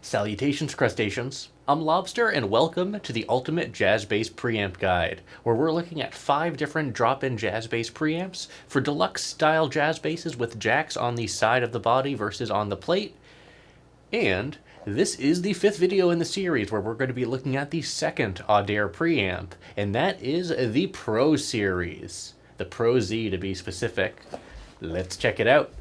Salutations, crustaceans. I'm Lobster, and welcome to the Ultimate Jazz Bass Preamp Guide, where we're looking at 5 different drop-in jazz bass preamps for deluxe-style jazz basses with jacks on the side of the body versus on the plate. And this is the 5th video in the series where we're going to be looking at the second Audere preamp, and that is the Pro series. The ProZ to be specific. Let's check it out.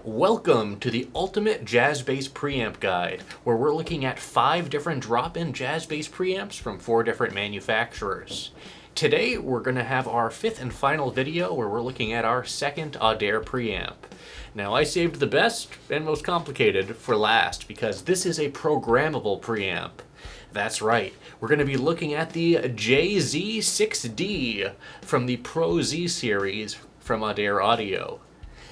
Welcome to the Ultimate Jazz Bass Preamp Guide, where we're looking at 5 different drop-in jazz bass preamps from 4 different manufacturers. Today we're going to have our 5th and final video where we're looking at our second Audere preamp. Now I saved the best and most complicated for last because this is a programmable preamp. That's right, we're going to be looking at the JZ6D from the ProZ series from Audere Audio.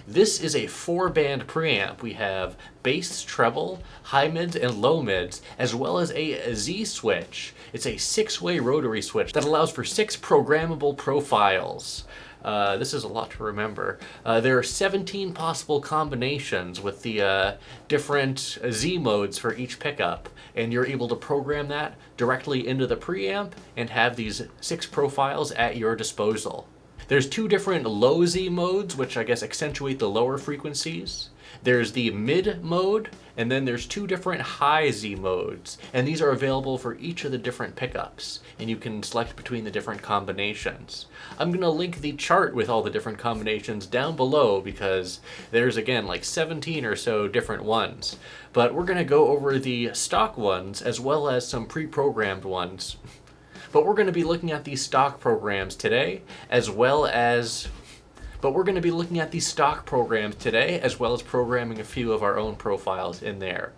This is a 4-band preamp. We have bass, treble, high mids, and low mids, as well as a Z switch. It's a 6-way rotary switch that allows for 6 programmable profiles. This is a lot to remember. There are 17 possible combinations with the different Z modes for each pickup, and you're able to program that directly into the preamp and have these 6 profiles at your disposal. There's 2 different low Z modes, which I guess accentuate the lower frequencies. There's the mid mode, and then there's 2 different high Z modes, and these are available for each of the different pickups, and you can select between the different combinations. I'm going to link the chart with all the different combinations down below because there's, again, like 17 or so different ones. But we're going to go over the stock ones as well as some pre-programmed ones. But we're going to be looking at these stock programs today, as well as programming a few of our own profiles in there.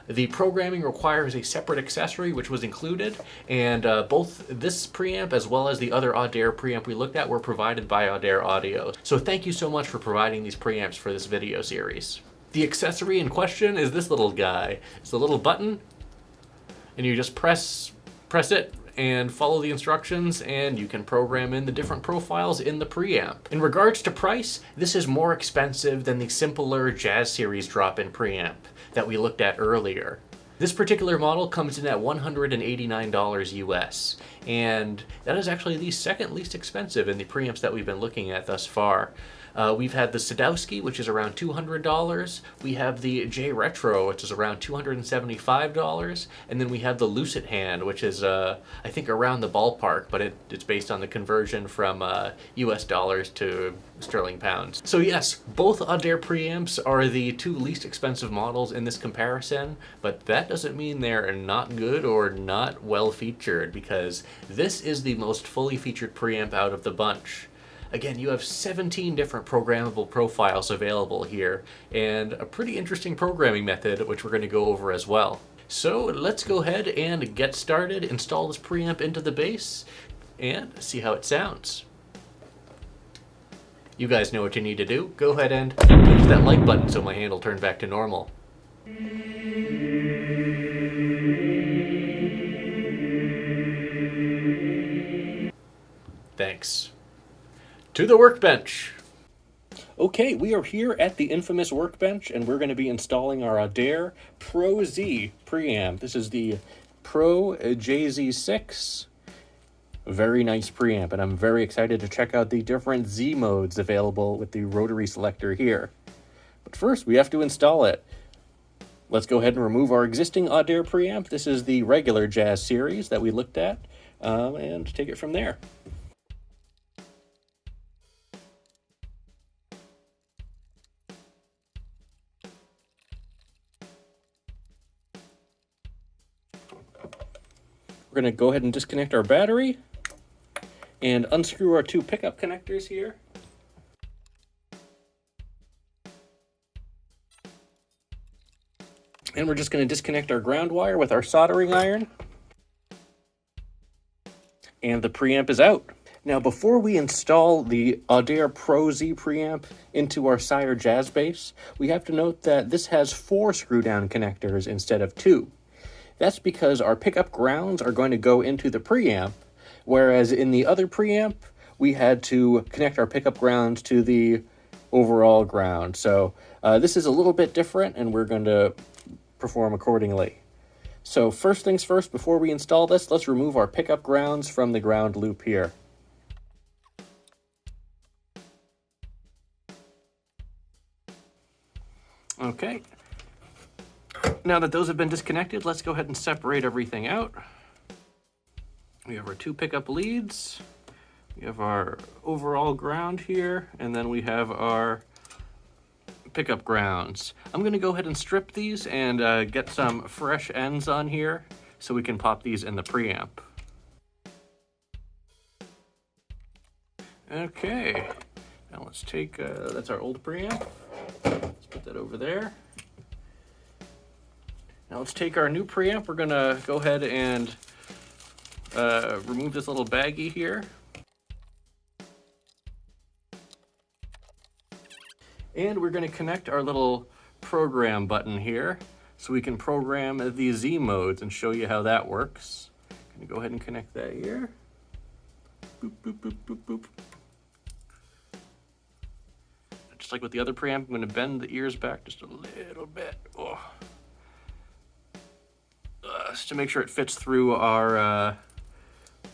The programming requires a separate accessory which was included, and both this preamp as well as the other Audere preamp we looked at were provided by Audere Audio. So thank you so much for providing these preamps for this video series. The accessory in question is this little guy. It's a little button, and you just press it and follow the instructions, and you can program in the different profiles in the preamp. In regards to price, this is more expensive than the simpler Jazz series drop-in preamp that we looked at earlier. This particular model comes in at $189 US, and that is actually the second least expensive in the preamps that we've been looking at thus far. We've had the Sadowski, which is around $200. We have the J Retro, which is around $275. And then we have the Lucid Hand, which is, I think, around the ballpark, but it's based on the conversion from US dollars to sterling pounds. So yes, both Audere preamps are the 2 least expensive models in this comparison, but that doesn't mean they're not good or not well featured, because this is the most fully featured preamp out of the bunch. Again, you have 17 different programmable profiles available here, and a pretty interesting programming method, which we're going to go over as well. So let's go ahead and get started, install this preamp into the bass, and see how it sounds. You guys know what you need to do. Go ahead and push that like button so my hand will turn back to normal. Thanks. To the workbench. Okay, we are here at the infamous workbench, and we're going to be installing our Audere ProZ preamp. This is the ProZ JZ6. Very nice preamp, and I'm very excited to check out the different Z modes available with the rotary selector here. But first, we have to install it. Let's go ahead and remove our existing Audere preamp. This is the regular Jazz series that we looked at, and take it from there. We're going to go ahead and disconnect our battery and unscrew our 2 pickup connectors here. And we're just going to disconnect our ground wire with our soldering iron. And the preamp is out. Now, before we install the Audere ProZ preamp into our Sire Jazz Bass, we have to note that this has 4 screw-down connectors instead of 2. That's because our pickup grounds are going to go into the preamp, whereas in the other preamp, we had to connect our pickup grounds to the overall ground. So this is a little bit different, and we're going to perform accordingly. So first things first, before we install this, let's remove our pickup grounds from the ground loop here. Okay. Now that those have been disconnected, let's go ahead and separate everything out. We have our two pickup leads. We have our overall ground here, and then we have our pickup grounds. I'm going to go ahead and strip these and get some fresh ends on here so we can pop these in the preamp. Okay, now let's take, that's our old preamp. Let's put that over there. Now let's take our new preamp. We're going to go ahead and remove this little baggie here. And we're going to connect our little program button here so we can program the Z modes and show you how that works. I'm going to go ahead and connect that here. Boop, boop, boop, boop, boop. Just like with the other preamp, I'm going to bend the ears back just a little bit. Oh. Just to make sure it fits through our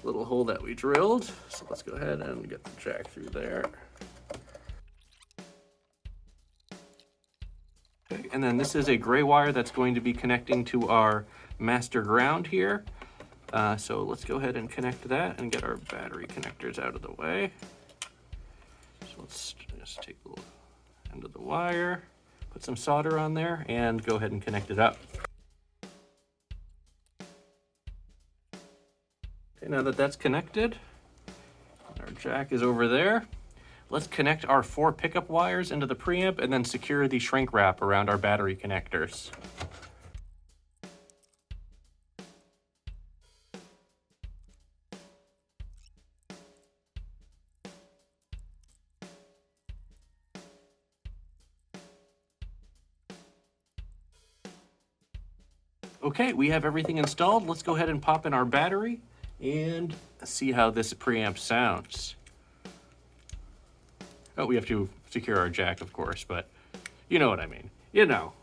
little hole that we drilled. So let's go ahead and get the jack through there. Okay, and then this is a gray wire that's going to be connecting to our master ground here. So let's go ahead and connect that and get our battery connectors out of the way. So let's just take the little end of the wire, put some solder on there, and go ahead and connect it up. Okay, now that that's connected, our jack is over there. Let's connect our 4 pickup wires into the preamp and then secure the shrink wrap around our battery connectors. Okay, we have everything installed. Let's go ahead and pop in our battery and see how this preamp sounds. Oh, we have to secure our jack, of course, but you know what I mean. You know.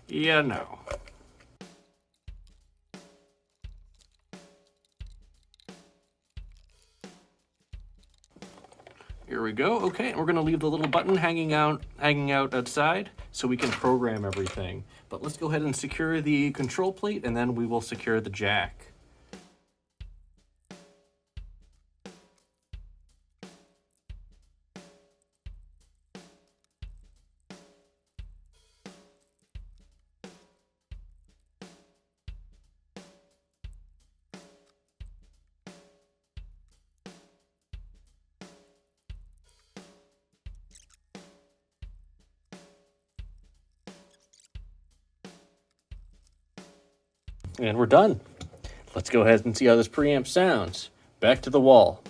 You know. Here we go. Okay, and we're going to leave the little button hanging out outside so we can program everything. But let's go ahead and secure the control plate, and then we will secure the jack. And we're done. Let's go ahead and see how this preamp sounds. Back to the wall.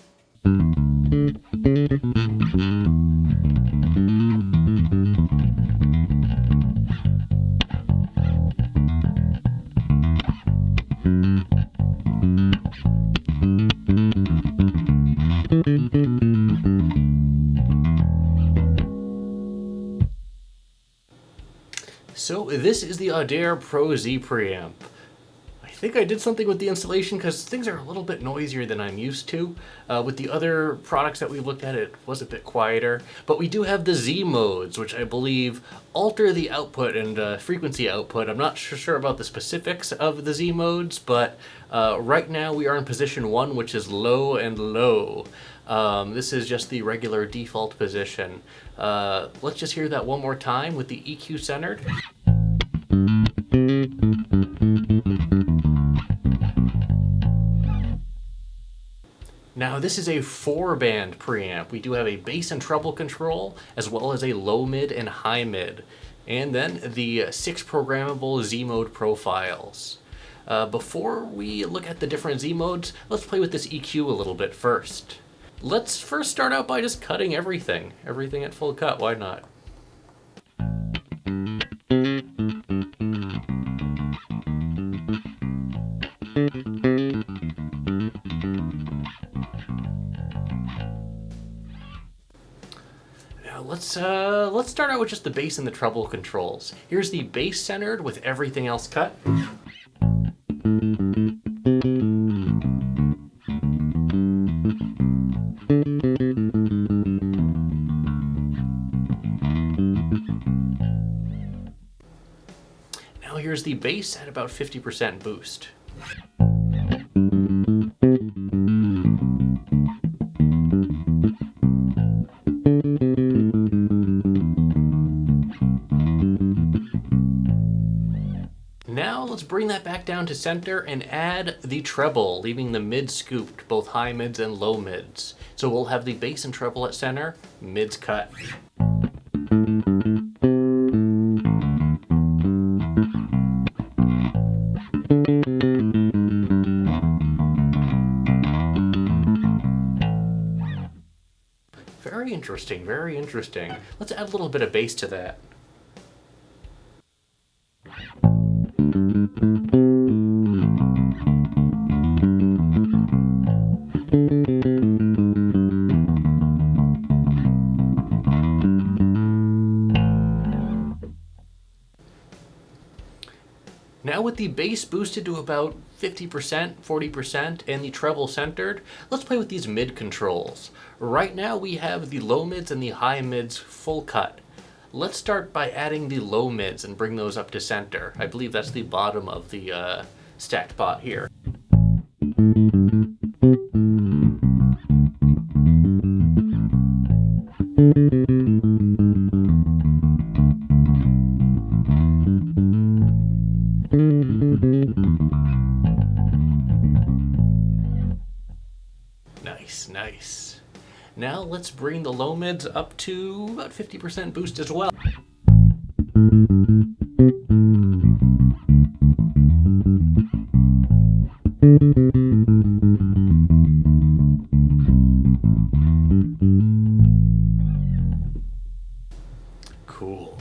So this is the Audere ProZ Preamp. I think I did something with the installation because things are a little bit noisier than I'm used to. With the other products that we looked at, it was a bit quieter. But we do have the Z modes, which I believe alter the output and frequency output. I'm not sure about the specifics of the Z modes, but right now we are in position 1, which is low and low. This is just the regular default position. Let's just hear that one more time with the EQ centered. Now this is a 4-band preamp. We do have a bass and treble control, as well as a low mid and high mid. And then the 6 programmable Z mode profiles. Before we look at the different Z modes, let's play with this EQ a little bit first. Let's first start out by just cutting everything. Everything at full cut, why not? Now let's start out with just the bass and the treble controls. Here's the bass centered with everything else cut. Now here's the bass at about 50% boost. Now let's bring that back down to center and add the treble, leaving the mids scooped, both high mids and low mids. So we'll have the bass and treble at center, mids cut. Very interesting, very interesting. Let's add a little bit of bass to that. Now with the bass boosted to about 50%, 40%, and the treble centered, let's play with these mid controls. Right now we have the low mids and the high mids full cut. Let's start by adding the low mids and bring those up to center. I believe that's the bottom of the stacked pot here. Nice, nice. Now let's bring the low mids up to about 50% boost as well. Cool.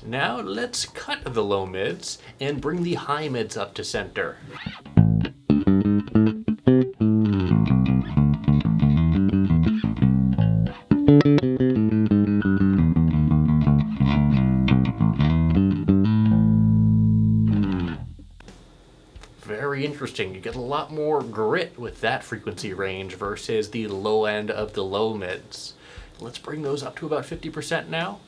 Now let's cut the low mids and bring the high mids up to center. Very interesting. You get a lot more grit with that frequency range versus the low end of the low mids. Let's bring those up to about 50% now.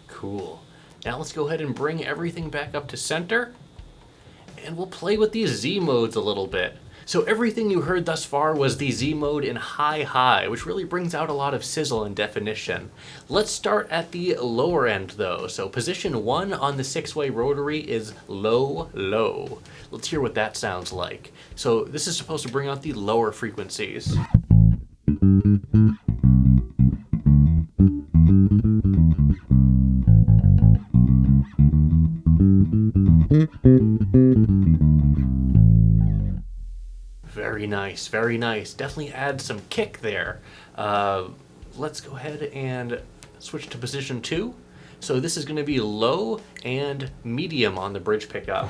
Cool. Now let's go ahead and bring everything back up to center. And we'll play with these Z modes a little bit. So everything you heard thus far was the Z mode in high, which really brings out a lot of sizzle and definition. Let's start at the lower end though. So position 1 on the 6-way rotary is low. Let's hear what that sounds like. So this is supposed to bring out the lower frequencies. Very nice, very nice. Definitely add some kick there. Let's go ahead and switch to position 2. So this is going to be low and medium on the bridge pickup.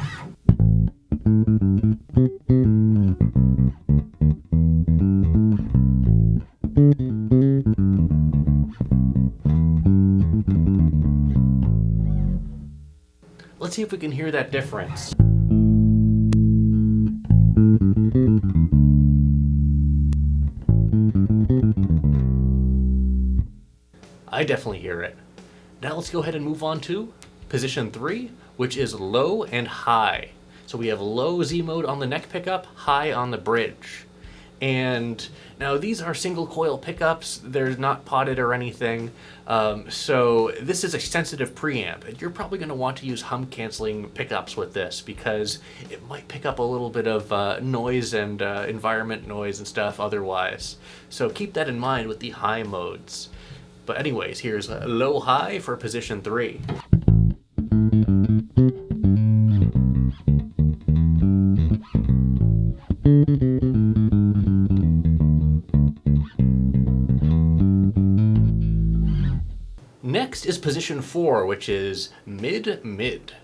Let's see if we can hear that difference. I definitely hear it. Now let's go ahead and move on to position 3, which is low and high. So we have low Z mode on the neck pickup, high on the bridge. And now these are single coil pickups. They're not potted or anything. So this is a sensitive preamp. And you're probably going to want to use hum canceling pickups with this because it might pick up a little bit of noise and environment noise and stuff otherwise. So keep that in mind with the high modes. But anyways, here's low-high for position 3. Next is position 4, which is mid-mid.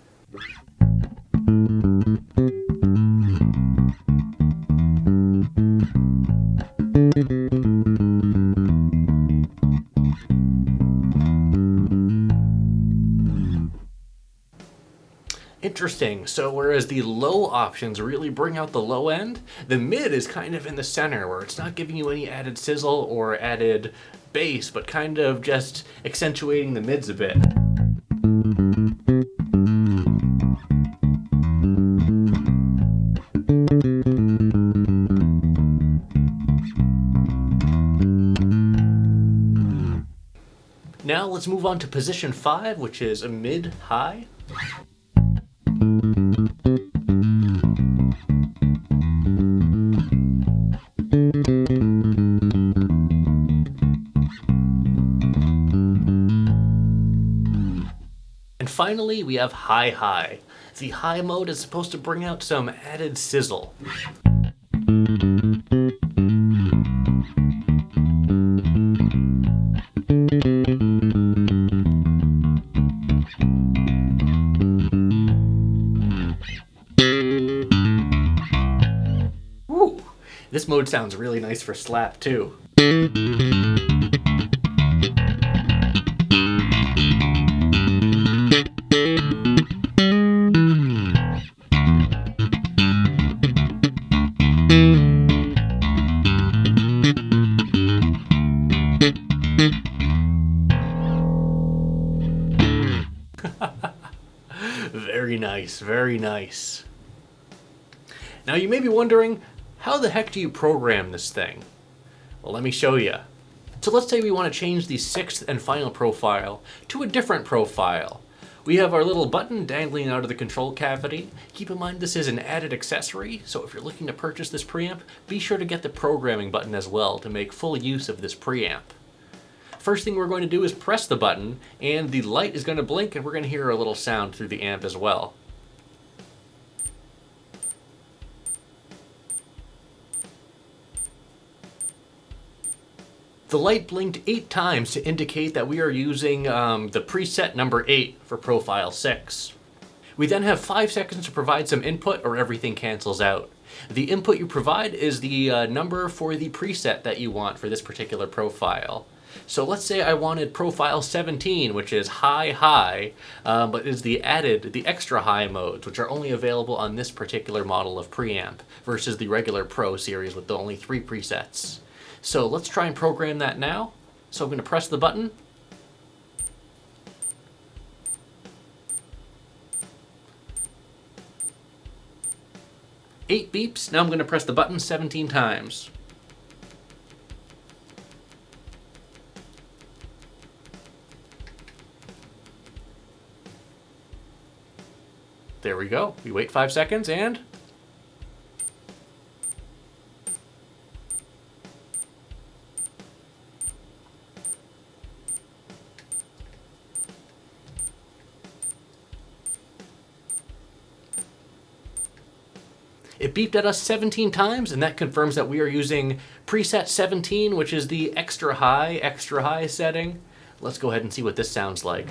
Interesting. So whereas the low options really bring out the low end, the mid is kind of in the center where it's not giving you any added sizzle or added bass, but kind of just accentuating the mids a bit. Now let's move on to position 5, which is a mid-high. And finally, we have high-high. The high mode is supposed to bring out some added sizzle. Ooh, this mode sounds really nice for slap too. Very nice, very nice. Now you may be wondering, how the heck do you program this thing? Well, let me show you. So let's say we want to change the 6th and final profile to a different profile. We have our little button dangling out of the control cavity. Keep in mind this is an added accessory, so if you're looking to purchase this preamp, be sure to get the programming button as well to make full use of this preamp. First thing we're going to do is press the button, and the light is going to blink, and we're going to hear a little sound through the amp as well. The light blinked 8 times to indicate that we are using the preset number 8 for profile 6. We then have 5 seconds to provide some input or everything cancels out. The input you provide is the number for the preset that you want for this particular profile. So let's say I wanted profile 17, which is high, but is the extra high modes, which are only available on this particular model of preamp versus the regular Pro series with the only 3 presets. So let's try and program that now. So I'm going to press the button. Eight beeps. Now I'm going to press the button 17 times. There we go. We wait 5 seconds and... it beeped at us 17 times, and that confirms that we are using preset 17, which is the extra high setting. Let's go ahead and see what this sounds like.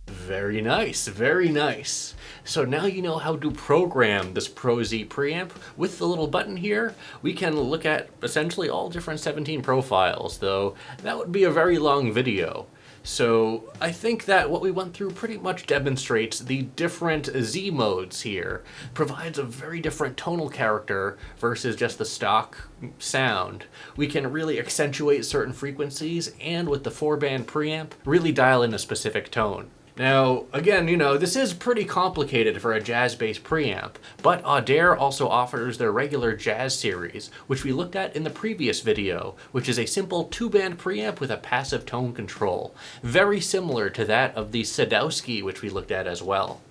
Very nice, very nice. So now you know how to program this ProZ preamp. With the little button here, we can look at essentially all different 17 profiles, though that would be a very long video. So I think that what we went through pretty much demonstrates the different Z modes here, provides a very different tonal character versus just the stock sound. We can really accentuate certain frequencies, and with the 4-band preamp, really dial in a specific tone. Now, again, you know, this is pretty complicated for a Jazz Bass Preamp, but Audere also offers their regular Jazz series, which we looked at in the previous video, which is a simple 2-band preamp with a passive tone control, very similar to that of the Sadowski, which we looked at as well.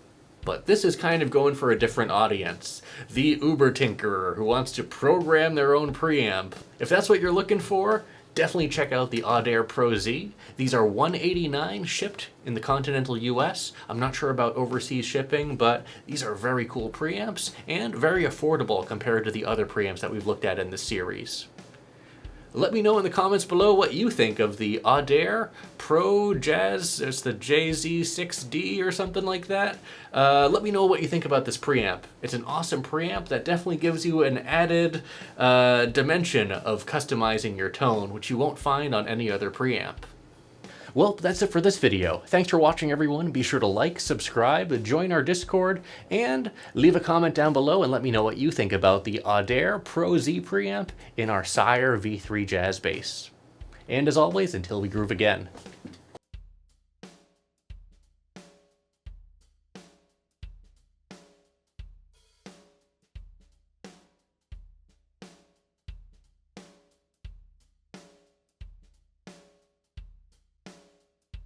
But this is kind of going for a different audience, the Uber tinkerer who wants to program their own preamp. If that's what you're looking for, definitely check out the Audere ProZ. These are $189 shipped in the continental US. I'm not sure about overseas shipping, but these are very cool preamps and very affordable compared to the other preamps that we've looked at in this series. Let me know in the comments below what you think of the Audere ProZ, it's the JZ6D or something like that. Let me know what you think about this preamp. It's an awesome preamp that definitely gives you an added dimension of customizing your tone, which you won't find on any other preamp. Well, that's it for this video. Thanks for watching, everyone. Be sure to like, subscribe, join our Discord, and leave a comment down below and let me know what you think about the Audere ProZ preamp in our Sire V3 Jazz Bass. And as always, until we groove again,